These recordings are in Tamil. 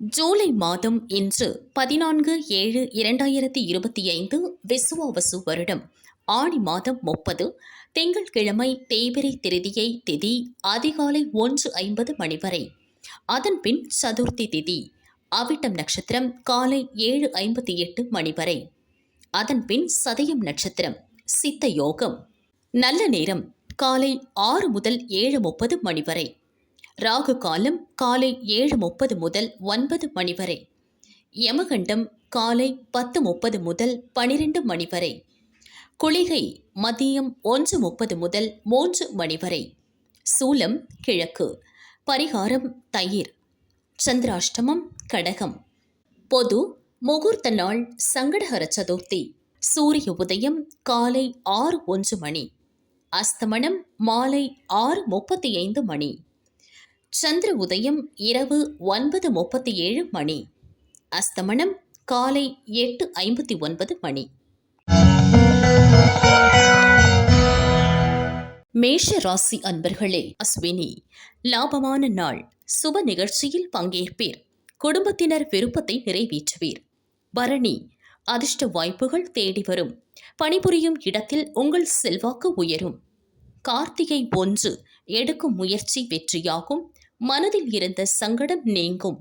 ஜூலை மாதம் இன்று 14/7/2025 விசுவாவசு வருடம் ஆடி மாதம் 30 திங்கட்கிழமை தேய்பிறை திருதியை திதி அதிகாலை 1:50 மணி வரை. அதன்பின் சதுர்த்தி திதி அவிட்டம் நட்சத்திரம் காலை 7:58 மணி வரை. அதன்பின் சதயம் நட்சத்திரம் சித்த யோகம். நல்ல நேரம் காலை 6 முதல் 7:30 மணி வரை. ராகு காலம் காலை 7:30 முதல் 9 மணி வரை. யமகண்டம் காலை 10:30 முதல் 12 மணி வரை. குளிகை மதியம் 1:30 முதல் 3 மணி வரை. சூலம் கிழக்கு. பரிகாரம் தயிர். சந்திராஷ்டமம் கடகம். பொது முகூர்த்த நாள் சங்கடஹர சதுர்த்தி. சூரிய உதயம் காலை 6:01 மணி. அஸ்தமனம் மாலை 6:35 மணி. சந்திர உதயம் இரவு 9:37 மணி. அஸ்தமனம் காலை 8:59 மணி. மேஷ ராசி அன்பர்களே, அஸ்வினி லாபமான நாள். சுப நிகழ்ச்சியில் பங்கேற்பீர். குடும்பத்தினர் விருப்பத்தை நிறைவேற்றுவீர். பரணி அதிர்ஷ்ட வாய்ப்புகள் தேடி வரும். பணிபுரியும் இடத்தில் உங்கள் செல்வாக்கு உயரும். கார்த்திகை 1 எடுக்கும் முயற்சி வெற்றியாகும். மனதில் இருந்த சங்கடம் நீங்கும்.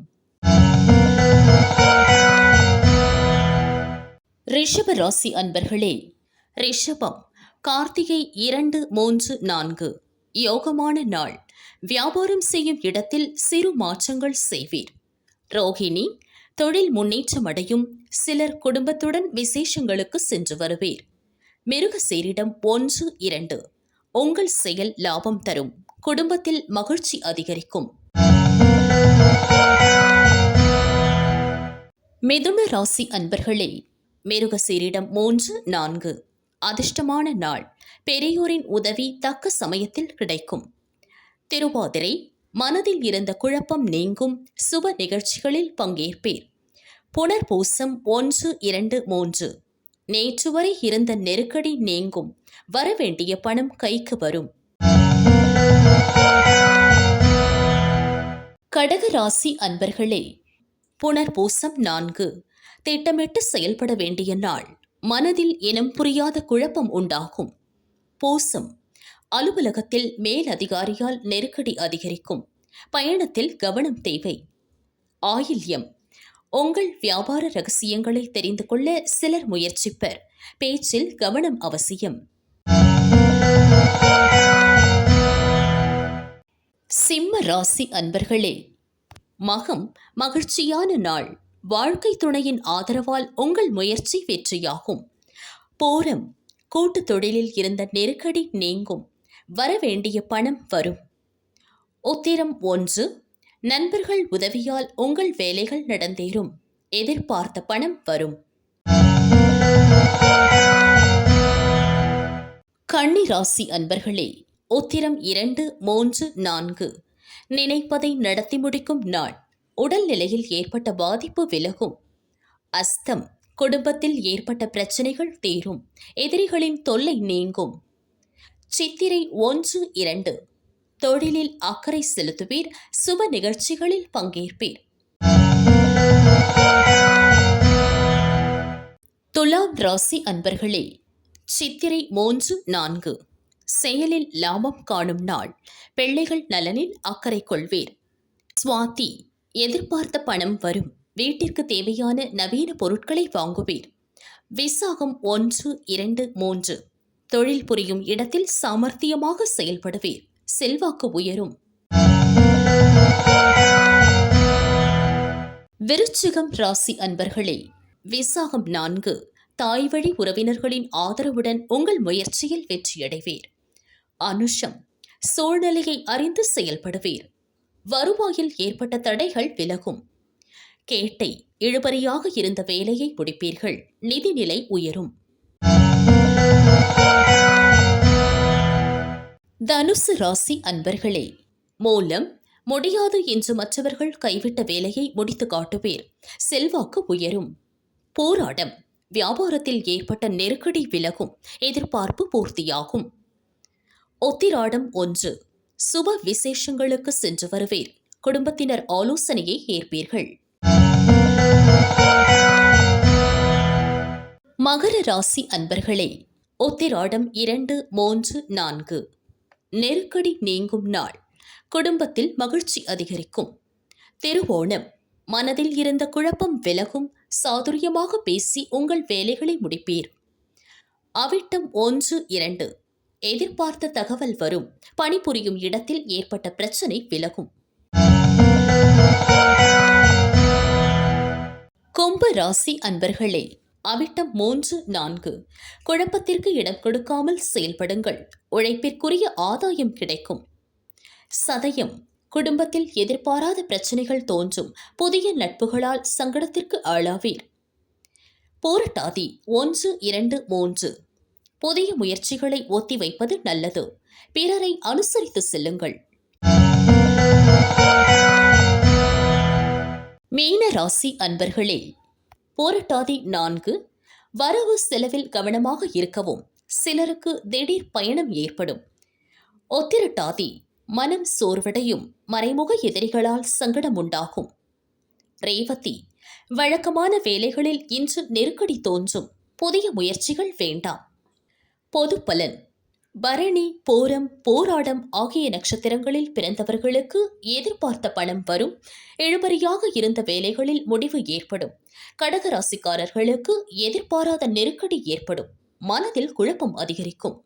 ரிஷப ராசி அன்பர்களே, ரிஷபம் கார்த்திகை 2, 3, 4 யோகமான நாள். வியாபாரம் செய்யும் இடத்தில் சிறு மாற்றங்கள் செய்வீர். ரோகிணி தொழில் முன்னேற்றம் அடையும். சிலர் குடும்பத்துடன் விசேஷங்களுக்கு சென்று வருவீர். மிருகசீரிடம் 1, 2 உங்கள் செயல் லாபம் தரும். குடும்பத்தில் மகிழ்ச்சி அதிகரிக்கும். மிதுன ராசி அன்பர்களே, மிருகசீரிடம் 3, 4 அதிர்ஷ்டமான நாள். பெரியோரின் உதவி தக்க சமயத்தில் கிடைக்கும். திருவாதிரை மனதில் இருந்த குழப்பம் நீங்கும். சுப நிகழ்ச்சிகளில் பங்கேற்பீர். புனர்பூசம் 1, 2, 3 நேற்று வரை இருந்த நெருக்கடி நீங்கும். வரவேண்டிய பணம் கைக்கு வரும். கடக ராசி அன்பர்களே, புனர்பூசம் 4 திட்டமிட்டு செயல்பட வேண்டிய நாள். மனதில் இனம் புரியாத குழப்பம் உண்டாகும். பூசம் அலுவலகத்தில் மேலதிகாரியால் நெருக்கடி அதிகரிக்கும். பயணத்தில் கவனம் தேவை. ஆயில்யம் உங்கள் வியாபார ரகசியங்களை தெரிந்து கொள்ள சிலர் முயற்சிப்பர். பேச்சில் கவனம் அவசியம். சிம்ம ராசி அன்பர்களே, மகம் மகிழ்ச்சியான நாள். வாழ்க்கை துணையின் ஆதரவால் உங்கள் முயற்சி வெற்றியாகும். போரம் கூட்டு தொழிலில் இருந்த நெருக்கடி நீங்கும். வரவேண்டிய பணம் வரும். உத்திரம் 1 நண்பர்கள் உதவியால் உங்கள் வேலைகள் நடந்தேறும். எதிர்பார்த்த பணம் வரும். கன்னி ராசி அன்பர்களே, உத்திரம் 2, 3, 4 நினைப்பதை நடத்தி முடிக்கும் நாள். உடல் நிலையில் ஏற்பட்ட பாதிப்பு விலகும். அஸ்தம் குடும்பத்தில் ஏற்பட்ட பிரச்சனைகள் தீரும். எதிரிகளின் தொல்லை நீங்கும். சித்திரை 1, 2 தொழிலில் அக்கறை செலுத்துவீர். சுப நிகழ்ச்சிகளில் பங்கேற்பீர். துலாம் ராசி அன்பர்களே, சித்திரை 3, 4 செயலில் லாபம் காணும் நாள். பிள்ளைகள் நலனில் அக்கறை கொள்வீர். சுவாதி எதிர்பார்த்த பணம் வரும். வீட்டிற்கு தேவையான நவீன பொருட்களை வாங்குவீர். விசாகம் 1, 2, 3 தொழில் புரியும் இடத்தில் சாமர்த்தியமாக செயல்படுவீர். செல்வாக்கு உயரும். விருச்சிகம் ராசி அன்பர்களே, விசாகம் 4 தாய் வழி உறவினர்களின் ஆதரவுடன் உங்கள் முயற்சியில் வெற்றியடைவீர். அனுஷம் சூழ்நிலையை அறிந்து செயல்படுவீர். வருவாயில் ஏற்பட்ட தடைகள் விலகும். கேட்டை இழுபறியாக இருந்த வேலையை முடிப்பீர்கள். நிதிநிலை உயரும். தனுசு ராசி அன்பர்களே, மூலம் முடியாது என்று மற்றவர்கள் கைவிட்ட வேலையை முடித்து காட்டுவீர். செல்வாக்கு உயரும். போராடம் வியாபாரத்தில் ஏற்பட்ட நெருக்கடி விலகும். எதிர்பார்ப்பு பூர்த்தியாகும். உத்திராடம் 1 சுப விசேஷங்களுக்கு சென்று வருவீர். குடும்பத்தினர் ஆலோசனையை ஏற்பீர்கள். மகர ராசி அன்பர்களே, உத்திராடம் 2, 3, 4 நெருக்கடி நீங்கும் நாள். குடும்பத்தில் மகிழ்ச்சி அதிகரிக்கும். திருவோணம், மனதில் இருந்த குழப்பம் விலகும். சாதுரியமாக பேசி உங்கள் வேலைகளை முடிப்பீர். அவிட்டம் 1, 2 எதிர்பார்த்த தகவல் வரும். பணிபுரியும் இடத்தில் ஏற்பட்ட பிரச்சனை விலகும். கும்ப ராசி அன்பர்களே, அவிட்டம் 3, 4 குழப்பத்திற்கு இடம் கொடுக்காமல் செயல்படுங்கள். உழைப்பிற்குரிய ஆதாயம் கிடைக்கும். சதயம், குடும்பத்தில் எதிர்பாராத பிரச்சனைகள் தோன்றும். புதிய நட்புகளால் சங்கடத்திற்கு ஆளாவீர். போராட்டாதி 1, 2, 3 புதிய முயற்சிகளை ஒத்தி வைப்பது நல்லது. பிறரை அனுசரித்து செல்லுங்கள். மீன ராசி அன்பர்களே, போராட்டாதி 4 வரவு செலவில் கவனமாக இருக்கவும். சிலருக்கு திடீர் பயணம் ஏற்படும். உத்திரட்டாதி, மனம் சோர்வடையும். மறைமுக எதிரிகளால் சங்கடம் உண்டாகும். ரேவதி, வழக்கமான வேலைகளில் இன்று நெருக்கடி தோன்றும். புதிய முயற்சிகள் வேண்டாம். பொது பலன். பரணி, பூரம், போராடம் ஆகிய நட்சத்திரங்களில் பிறந்தவர்களுக்கு எதிர்பார்த்த பணம் வரும். இழுபறியாக இருந்த வேலைகளில் முடிவு ஏற்படும். கடகராசிக்காரர்களுக்கு எதிர்பாராத நெருக்கடி ஏற்படும். மனதில் குழப்பம் அதிகரிக்கும்.